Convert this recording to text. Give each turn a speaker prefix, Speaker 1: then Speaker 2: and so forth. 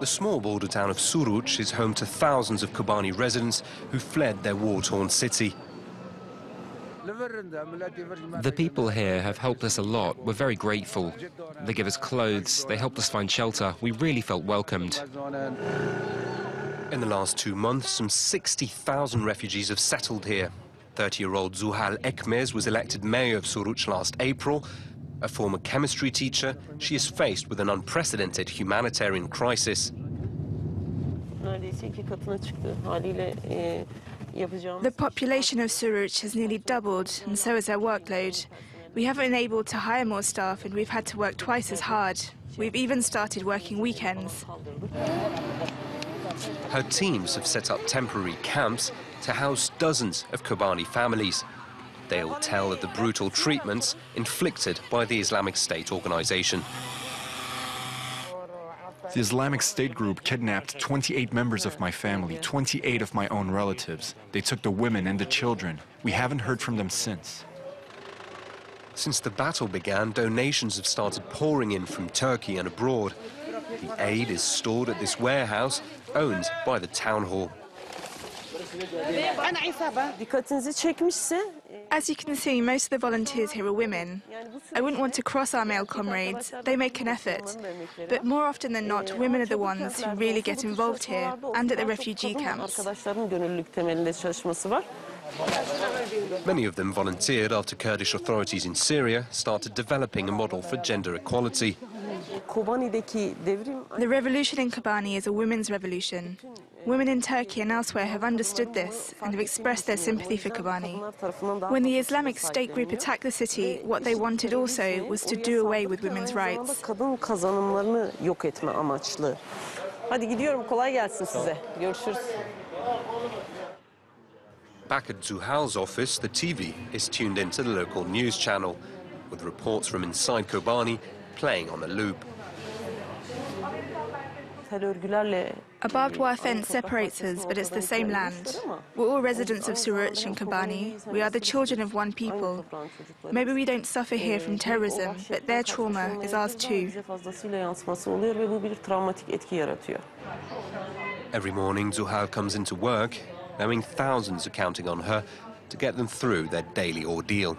Speaker 1: The small border town of Suruç is home to thousands of Kobani residents who fled their war-torn city.
Speaker 2: The people here have helped us a lot. We're very grateful. They give us clothes, they helped us find shelter. We really felt welcomed.
Speaker 1: In the last 2 months, some 60,000 refugees have settled here. 30-year-old Zuhal Ekmez was elected mayor of Suruç last April. A former chemistry teacher, she is faced with an unprecedented humanitarian crisis.
Speaker 3: The population of Suruç has nearly doubled, and so has our workload. We haven't been able to hire more staff, and we've had to work twice as hard. We've even started working weekends.
Speaker 1: Her teams have set up temporary camps to house dozens of Kobani families. They all tell of the brutal treatments inflicted by the Islamic State organization.
Speaker 4: The Islamic State group kidnapped 28 members of my family, 28 of my own relatives. They took the women and the children. We haven't heard from them since.
Speaker 1: Since the battle began, donations have started pouring in from Turkey and abroad. The aid is stored at this warehouse owned by the town hall.
Speaker 3: As you can see, most of the volunteers here are women. I wouldn't want to cross our male comrades. They make an effort. But more often than not, women are the ones who really get involved here and at the refugee camps.
Speaker 1: Many of them volunteered after Kurdish authorities in Syria started developing a model for gender equality.
Speaker 3: The revolution in Kobani is a women's revolution. Women in Turkey and elsewhere have understood this and have expressed their sympathy for Kobani. When the Islamic State group attacked the city, what they wanted also was to do away with women's rights.
Speaker 1: Back at Zuhal's office, the TV is tuned into the local news channel, with reports from inside Kobani playing on a loop.
Speaker 3: A barbed wire fence separates us, but it's the same land. We're all residents of Suruç and Kobani. We are the children of one people. Maybe we don't suffer here from terrorism, but their trauma is ours too.
Speaker 1: Every morning, Zuhal comes into work, knowing thousands are counting on her to get them through their daily ordeal.